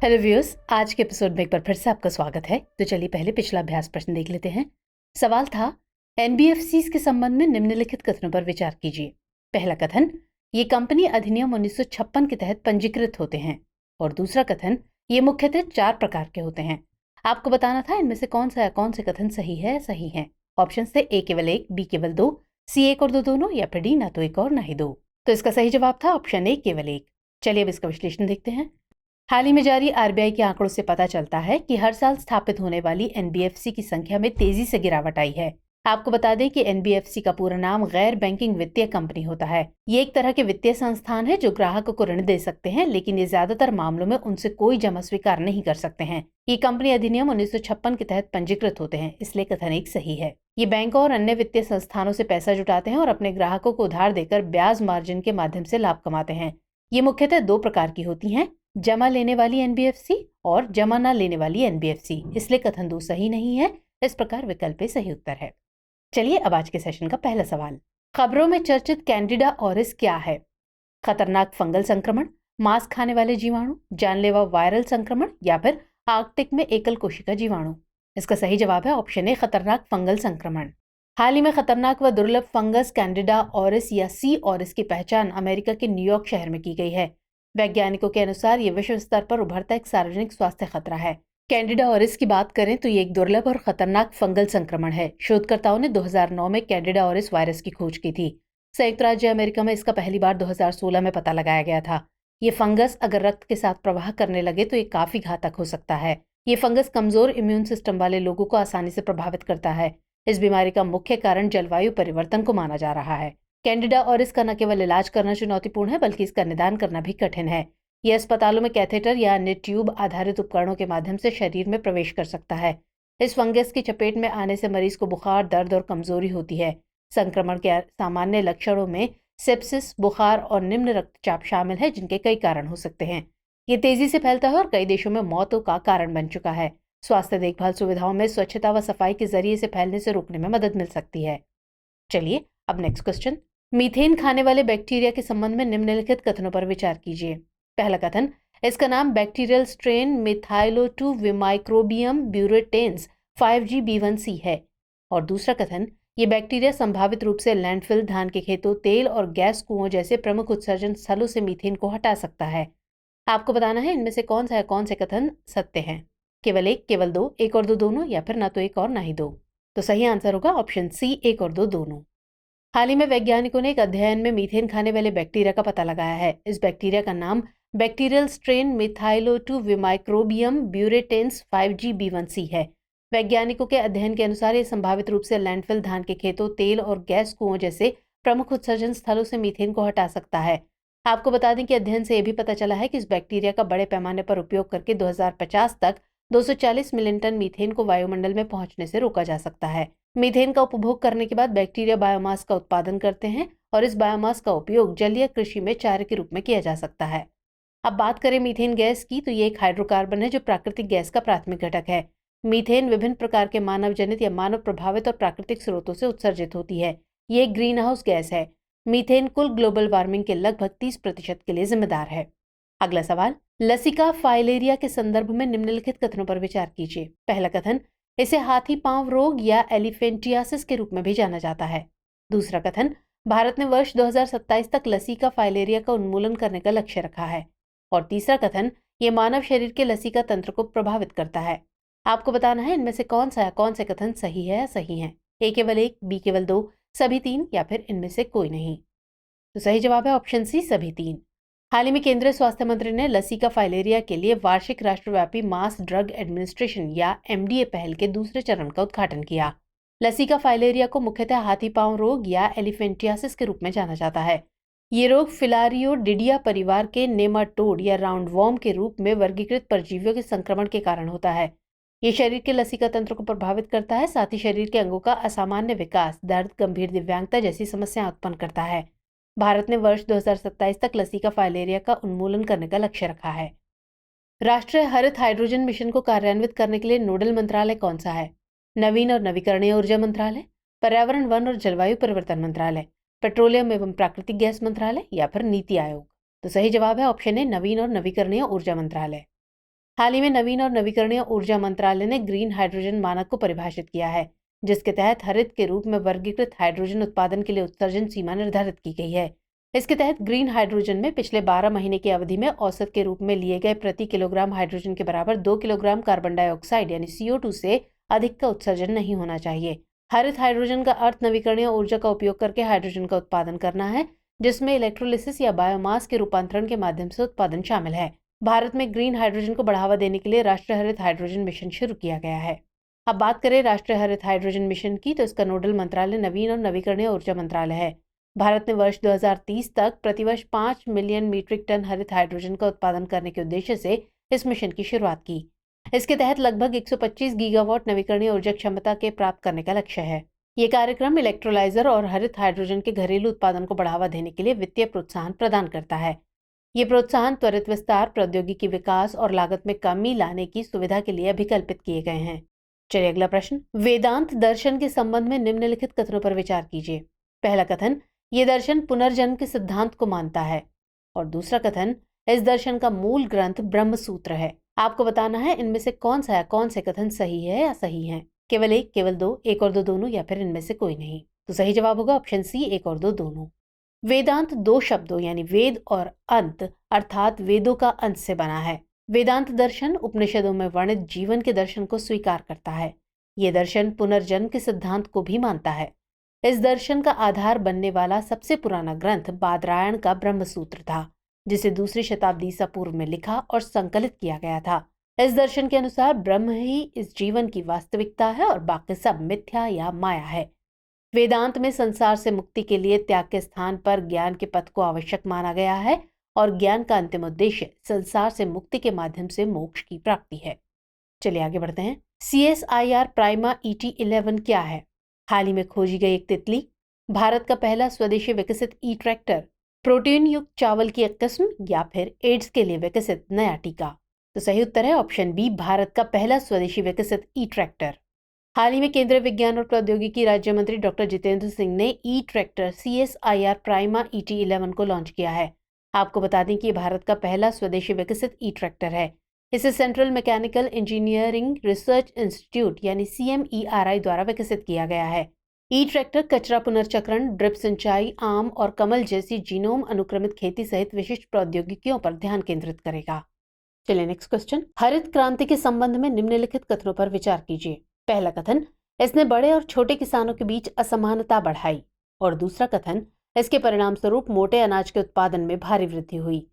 Hello viewers, आज के episode में एक बार फिर से आपका स्वागत है। तो चलिए पहले पिछला अभ्यास प्रश्न देख लेते हैं। सवाल था, एनबीएफसीज के संबंध में निम्नलिखित कथनों पर विचार कीजिए। पहला कथन, ये कंपनी अधिनियम 1956 के तहत पंजीकृत होते हैं। और दूसरा कथन, ये मुख्यतः 4 प्रकार के होते हैं। आपको बताना था इनमें से कौन सा या कौन से कथन सही है सही है। ऑप्शन थे ए केवल 1, बी केवल 2, सी 1 और 2 दोनों, या फिर डी ना तो 1 और ना ही 2। तो इसका सही जवाब था ऑप्शन ए केवल 1। चलिए अब इसका विश्लेषण देखते हैं। हाल ही में जारी आरबीआई के आंकड़ों से पता चलता है कि हर साल स्थापित होने वाली एनबीएफसी की संख्या में तेजी से गिरावट आई है। आपको बता दें कि एनबीएफसी का पूरा नाम गैर बैंकिंग वित्तीय कंपनी होता है। ये एक तरह के वित्तीय संस्थान है जो ग्राहकों को ऋण दे सकते हैं, लेकिन ये ज्यादातर मामलों में उनसे कोई जमा स्वीकार नहीं कर सकते हैं। ये कंपनी अधिनियम 1956 के तहत पंजीकृत होते हैं, इसलिए कथन एक सही है। ये बैंकों और अन्य वित्तीय संस्थानों से पैसा जुटाते हैं और अपने ग्राहकों को उधार देकर ब्याज मार्जिन के माध्यम से लाभ कमाते हैं। ये मुख्यतः 2 प्रकार की होती हैं, जमा लेने वाली एनबीएफसी और जमा न लेने वाली एनबीएफसी, इसलिए कथन 2 सही नहीं है। इस प्रकार विकल्प ए सही उत्तर है। चलिए अब आज के सेशन का पहला सवाल। खबरों में चर्चित कैंडिडा ऑरिस क्या है? खतरनाक फंगल संक्रमण, मांस खाने वाले जीवाणु, जानलेवा वायरल संक्रमण, या फिर आर्कटिक में एकल कोशिका जीवाणु। इसका सही जवाब है ऑप्शन ए, खतरनाक फंगल संक्रमण। हाल ही में खतरनाक व दुर्लभ फंगस कैंडिडा ऑरिस या सी ऑरिस की पहचान अमेरिका के न्यूयॉर्क शहर में की गई है। वैज्ञानिकों के अनुसार ये विश्व स्तर पर उभरता एक सार्वजनिक स्वास्थ्य खतरा है। कैंडिडा ऑरिस की बात करें तो ये एक दुर्लभ और खतरनाक फंगल संक्रमण है। शोधकर्ताओं ने 2009 में कैंडिडा ऑरिस वायरस की खोज की थी। संयुक्त राज्य अमेरिका में इसका पहली बार 2016 में पता लगाया गया था। ये फंगस अगर रक्त के साथ प्रवाह करने लगे तो ये काफी घातक हो सकता है। ये फंगस कमजोर इम्यून सिस्टम वाले लोगों को आसानी से प्रभावित करता है। इस बीमारी का मुख्य कारण जलवायु परिवर्तन को माना जा रहा है। कैंडिडा और इसका न केवल इलाज करना चुनौतीपूर्ण है, बल्कि इसका निदान करना भी कठिन है। यह अस्पतालों में कैथेटर या अन्य ट्यूब आधारित उपकरणों के माध्यम से शरीर में प्रवेश कर सकता है। इस फंगस की चपेट में आने से मरीज को बुखार, दर्द और कमजोरी होती है। संक्रमण के सामान्य लक्षणों में सेप्सिस, बुखार और निम्न रक्तचाप शामिल है, जिनके कई कारण हो सकते हैं। ये तेजी से फैलता है और कई देशों में मौतों का कारण बन चुका है। स्वास्थ्य देखभाल सुविधाओं में स्वच्छता व सफाई के जरिए से फैलने से रोकने में मदद मिल सकती है। चलिए अब नेक्स्ट क्वेश्चन। मीथेन खाने वाले बैक्टीरिया के संबंध में निम्नलिखित कथनों पर विचार कीजिए। पहला कथन, इसका नाम बैक्टीरियल स्ट्रेन मिथाइलो2 विमाइक्रोबियम ब्यूरेटेंस 5GB1C है। और दूसरा कथन, ये बैक्टीरिया संभावित रूप से लैंडफिल, धान के खेतों, तेल और गैस कुओं जैसे प्रमुख उत्सर्जन स्थलों से मीथेन को हटा सकता है। आपको बताना है इनमें से कौन सा कथन सत्य है। केवल 1, केवल 2, 1 और 2 दोनों, या फिर ना तो 1 और ना ही 2। तो सही आंसर होगा ऑप्शन सी, 1 और 2 दोनों। हाल ही में वैज्ञानिकों ने एक अध्ययन में मीथेन खाने वाले बैक्टीरिया का पता लगाया है। इस बैक्टीरिया का नाम बैक्टीरियल स्ट्रेन मिथाइलो2 विमाइक्रोबियम ब्यूरेटेंस 5GB1C है। वैज्ञानिकों के अध्ययन के अनुसार ये संभावित रूप से लैंडफिल, धान के खेतों, तेल और गैस कुओं जैसे प्रमुख उत्सर्जन स्थलों से मीथेन को हटा सकता है। आपको बता दें कि अध्ययन से यह भी पता चला है कि इस बैक्टीरिया का बड़े पैमाने पर उपयोग करके 2050 तक 240 मिलियन टन मीथेन को वायुमंडल में पहुंचने से रोका जा सकता है। मीथेन का उपभोग करने के बाद बैक्टीरिया बायोमास का उत्पादन करते हैं और इस बायोमास का उपयोग जलीय कृषि में चारे के रूप में किया जा सकता है। अब बात करें मीथेन गैस की, तो ये एक हाइड्रोकार्बन है जो प्राकृतिक गैस का प्राथमिक घटक है। मीथेन विभिन्न प्रकार के मानव जनित या मानव प्रभावित और प्राकृतिक स्रोतों से उत्सर्जित होती है। ये एक ग्रीन हाउस गैस है। मीथेन कुल ग्लोबल वार्मिंग के लगभग 30% के लिए जिम्मेदार है। अगला सवाल, लसिका फाइलेरिया के संदर्भ में निम्नलिखित कथनों पर विचार कीजिए। पहला कथन, इसे हाथी पांव रोग या एलिफेंटियासिस के रूप में भी जाना जाता है। दूसरा कथन, भारत ने वर्ष 2027 तक लसिका फाइलेरिया का उन्मूलन करने का लक्ष्य रखा है। और तीसरा कथन, ये मानव शरीर के लसिका तंत्र को प्रभावित करता है। आपको बताना है इनमें से कौन से कथन सही है या सही है। ए केवल 1, बी केवल 2, सभी 3, या फिर इनमें से कोई नहीं। तो सही जवाब है ऑप्शन सी, सभी 3। हाल ही में केंद्रीय स्वास्थ्य मंत्री ने लसिका फाइलेरिया के लिए वार्षिक राष्ट्रव्यापी मास ड्रग एडमिनिस्ट्रेशन या एमडीए पहल के दूसरे चरण का उद्घाटन किया। लसिका फाइलेरिया को मुख्यतः हाथी पांव रोग या एलिफेंटियासिस के रूप में जाना जाता है। ये रोग फिलारियोडिडिया परिवार के नेमाटोड या राउंड वॉर्म के रूप में वर्गीकृत परजीवियों के संक्रमण के कारण होता है। ये शरीर के लसिका तंत्र को प्रभावित करता है, साथ ही शरीर के अंगों का असामान्य विकास, दर्द, गंभीर दिव्यांगता जैसी समस्याएं उत्पन्न करता है। भारत ने वर्ष 2027 तक लसिका फाइलेरिया का उन्मूलन करने का लक्ष्य रखा है। राष्ट्रीय हरित हाइड्रोजन मिशन को कार्यान्वित करने के लिए नोडल मंत्रालय कौन सा है? नवीन और नवीकरणीय ऊर्जा मंत्रालय, पर्यावरण, वन और जलवायु परिवर्तन मंत्रालय, पेट्रोलियम एवं प्राकृतिक गैस मंत्रालय, या फिर नीति आयोग। तो सही जवाब है ऑप्शन ए, नवीन और नवीकरणीय ऊर्जा मंत्रालय। हाल ही में नवीन और नवीकरणीय ऊर्जा मंत्रालय ने ग्रीन हाइड्रोजन मानक को परिभाषित किया है, जिसके तहत हरित के रूप में वर्गीकृत हाइड्रोजन उत्पादन के लिए उत्सर्जन सीमा निर्धारित की गई है। इसके तहत ग्रीन हाइड्रोजन में पिछले 12 महीने की अवधि में औसत के रूप में लिए गए प्रति किलोग्राम हाइड्रोजन के बराबर 2 किलोग्राम कार्बन डाइऑक्साइड यानी CO2 से अधिक का उत्सर्जन नहीं होना चाहिए। हरित हाइड्रोजन का अर्थ नवीकरणीय ऊर्जा का उपयोग करके हाइड्रोजन का उत्पादन करना है, जिसमें इलेक्ट्रोलिसिस या बायोमास के रूपांतरण के माध्यम से उत्पादन शामिल है। भारत में ग्रीन हाइड्रोजन को बढ़ावा देने के लिए राष्ट्रीय हरित हाइड्रोजन मिशन शुरू किया गया है। अब बात करें राष्ट्रीय हरित हाइड्रोजन मिशन की, तो इसका नोडल मंत्रालय नवीन और नवीकरणीय ऊर्जा मंत्रालय है। भारत ने वर्ष 2030 तक प्रतिवर्ष 5 मिलियन मीट्रिक टन हरित हाइड्रोजन का उत्पादन करने के उद्देश्य से इस मिशन की शुरुआत की। इसके तहत लगभग 125 गीगावाट नवीकरणीय ऊर्जा क्षमता के प्राप्त करने का लक्ष्य है। ये कार्यक्रम इलेक्ट्रोलाइजर और हरित हाइड्रोजन के घरेलू उत्पादन को बढ़ावा देने के लिए वित्तीय प्रोत्साहन प्रदान करता है। ये प्रोत्साहन त्वरित विस्तार, प्रौद्योगिकी विकास और लागत में कमी लाने की सुविधा के लिए अभिकल्पित किए गए हैं। चलिए अगला प्रश्न, वेदांत दर्शन के संबंध में निम्नलिखित कथनों पर विचार कीजिए। पहला कथन, ये दर्शन पुनर्जन्म के सिद्धांत को मानता है। और दूसरा कथन, इस दर्शन का मूल ग्रंथ ब्रह्म सूत्र है। आपको बताना है इनमें से कौन से कथन सही है या सही है। केवल एक, केवल दो, एक और दो दोनों, या फिर इनमें से कोई नहीं। तो सही जवाब होगा ऑप्शन सी, एक और दो दोनों। वेदांत दो शब्दों यानी वेद और अंत अर्थात वेदों का अंत से बना है। वेदांत दर्शन उपनिषदों में वर्णित जीवन के दर्शन को स्वीकार करता है। ये दर्शन पुनर्जन्म के सिद्धांत को भी मानता है। इस दर्शन का आधार बनने वाला सबसे पुराना ग्रंथ बादरायण का ब्रह्म सूत्र था, जिसे 2री शताब्दी ईसा पूर्व में लिखा और संकलित किया गया था। इस दर्शन के अनुसार ब्रह्म ही इस जीवन की वास्तविकता है और बाकी सब मिथ्या या माया है। वेदांत में संसार से मुक्ति के लिए त्याग के स्थान पर ज्ञान के पथ को आवश्यक माना गया है और ज्ञान का अंतिम उद्देश्य संसार से मुक्ति के माध्यम से मोक्ष की प्राप्ति है। चलिए आगे बढ़ते हैं। CSIR प्राइमा ET11 क्या है? हाल ही में खोजी गई एक तितली, भारत का पहला स्वदेशी विकसित ट्रैक्टर, प्रोटीन युक्त चावल की एक किस्म, या फिर एड्स के लिए विकसित नया टीका। तो सही उत्तर है ऑप्शन बी, भारत का पहला स्वदेशी विकसित ट्रैक्टर। हाल ही में केंद्रीय विज्ञान और प्रौद्योगिकी राज्य मंत्री डॉक्टर जितेंद्र सिंह ने ट्रैक्टर CSIR प्राइमा ET11 को लॉन्च किया है। आपको बता दें कि भारत का पहला स्वदेशी विकसित ट्रैक्टर है। इसे central mechanical engineering research institute यानी CMERI द्वारा विकसित किया गया है। ट्रैक्टर कचरा पुनर्चक्रण, ड्रिप सिंचाई, आम और कमल जैसी जीनोम अनुक्रमित खेती सहित विशिष्ट प्रौद्योगिकियों पर ध्यान केंद्रित करेगा। चलिए नेक्स्ट क्वेश्चन, हरित क्रांति के संबंध में निम्नलिखित कथनों पर विचार कीजिए। पहला कथन, इसने बड़े और छोटे किसानों के बीच असमानता बढ़ाई। और दूसरा कथन, इसके परिणाम स्वरूप मोटे अनाज के उत्पादन में भारी वृद्धि हुई।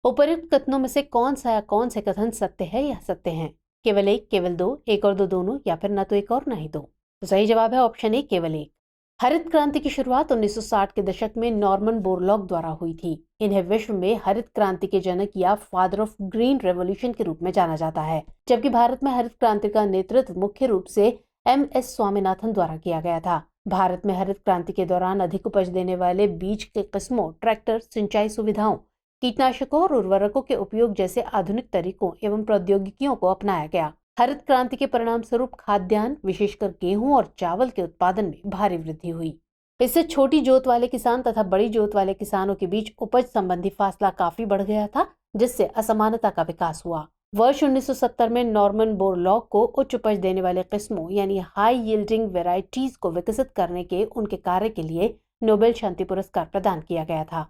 उपर्युक्त कथनों में से कौन से कथन सत्य है या सत्य हैं? केवल एक, केवल दो, एक और दो दोनों, या फिर न तो एक और न ही दो। तो सही जवाब है ऑप्शन ए, केवल एक। हरित क्रांति की शुरुआत 1960 के दशक में नॉर्मन बोरलॉग द्वारा हुई थी। इन्हें विश्व में हरित क्रांति के जनक या फादर ऑफ ग्रीन रेवोल्यूशन के रूप में जाना जाता है, जबकि भारत में हरित क्रांति का नेतृत्व मुख्य रूप से MS स्वामीनाथन द्वारा किया गया था। भारत में हरित क्रांति के दौरान अधिक उपज देने वाले बीज के किस्मों, ट्रैक्टर, सिंचाई सुविधाओं, कीटनाशकों और उर्वरकों के उपयोग जैसे आधुनिक तरीकों एवं प्रौद्योगिकियों को अपनाया गया। हरित क्रांति के परिणाम स्वरूप खाद्यान्न, विशेषकर गेहूं और चावल के उत्पादन में भारी वृद्धि हुई। इससे छोटी जोत वाले किसान तथा बड़ी जोत वाले किसानों के बीच उपज संबंधी फासला काफी बढ़ गया था, जिससे असमानता का विकास हुआ। वर्ष 1970 में नॉर्मन बोरलॉग को उच्च उपज देने वाले किस्मों यानी हाई यील्डिंग वेराइटीज को विकसित करने के उनके कार्य के लिए नोबेल शांति पुरस्कार प्रदान किया गया था।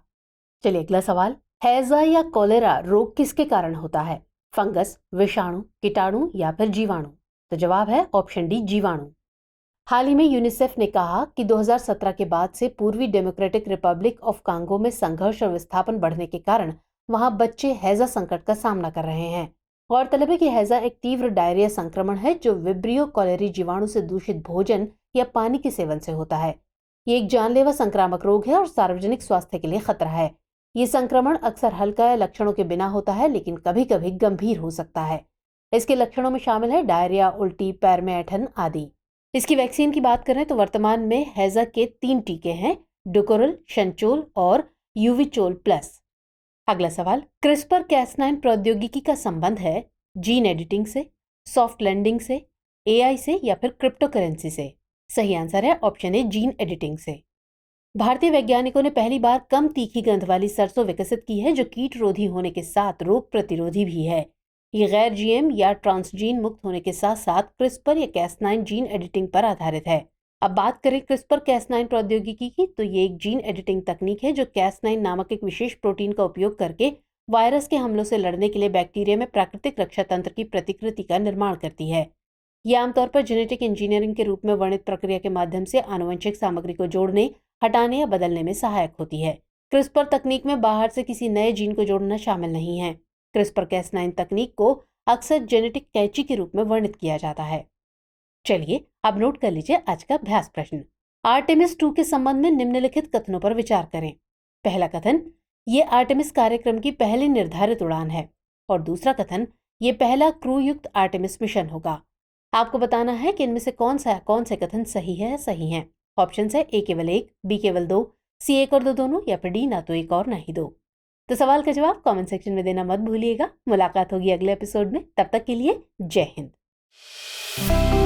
चलिए अगला सवाल, हैजा या कोलेरा रोग किसके कारण होता है? फंगस, विषाणु, कीटाणु या फिर जीवाणु? तो जवाब है ऑप्शन डी, जीवाणु। हाल ही में यूनिसेफ ने कहा कि 2017 के बाद से पूर्वी डेमोक्रेटिक रिपब्लिक ऑफ कांगो में संघर्ष और विस्थापन बढ़ने के कारण वहां बच्चे हैजा संकट का सामना कर रहे हैं। गौरतलब है कि हैजा एक तीव्र डायरिया संक्रमण है जो विब्रियो कोलेरी जीवाणु से दूषित भोजन या पानी के सेवन से होता है। ये एक जानलेवा संक्रामक रोग है और सार्वजनिक स्वास्थ्य के लिए खतरा है। ये संक्रमण अक्सर हल्का लक्षणों के बिना होता है, लेकिन कभी कभी गंभीर हो सकता है। इसके लक्षणों में शामिल है डायरिया, उल्टी, पैर में ऐंठन आदि। इसकी वैक्सीन की बात करें तो वर्तमान में हैजा के 3 टीके हैं, डुकोरल, शंचोल और यूविचोल प्लस। अगला सवाल, क्रिस्पर Cas9 प्रौद्योगिकी का संबंध है जीन एडिटिंग से, सॉफ्ट लैंडिंग से, AI से या फिर क्रिप्टो करेंसी से? सही आंसर है ऑप्शन ए, जीन एडिटिंग से। भारतीय वैज्ञानिकों ने पहली बार कम तीखी गंध वाली सरसों विकसित की है जो कीट रोधी होने के साथ रोग प्रतिरोधी भी है। ये गैर जीएम या ट्रांसजीन मुक्त होने के साथ साथ क्रिस्पर या कैस9 जीन एडिटिंग पर आधारित है। अब बात करें क्रिस्पर कैस9 प्रौद्योगिकी की, तो ये एक जीन एडिटिंग तकनीक है जो कैस9 नामक एक विशेष प्रोटीन का उपयोग करके वायरस के हमलों से लड़ने के लिए बैक्टीरिया में प्राकृतिक रक्षा तंत्र की प्रतिकृति का निर्माण करती है। यह आमतौर पर जेनेटिक इंजीनियरिंग के रूप में वर्णित प्रक्रिया के माध्यम से आनुवंशिक सामग्री को जोड़ने, हटाने या बदलने में सहायक होती है। क्रिस्पर तकनीक में बाहर से किसी नए जीन को जोड़ना शामिल नहीं है। क्रिस्पर कैस9 तकनीक को अक्सर जेनेटिक कैंची के रूप में वर्णित किया जाता है। चलिए अब नोट कर लीजिए आज का अभ्यास प्रश्न। आर्टेमिस 2 के संबंध में निम्नलिखित कथनों पर विचार करें। पहला कथन, ये आर्टेमिस कार्यक्रम की पहली निर्धारित उड़ान है। और दूसरा कथन, ये पहला क्रू युक्त आर्टेमिस मिशन होगा। आपको बताना है कि इनमें से कौन से कथन सही है या सही हैं। ऑप्शन है ए केवल 1, बी केवल 2, सी 1 और 2 दोनों, या फिर डी ना तो 1 और ना ही 2। तो सवाल का जवाब कमेंट सेक्शन में देना मत भूलिएगा। मुलाकात होगी अगले एपिसोड में, तब तक के लिए जय हिंद।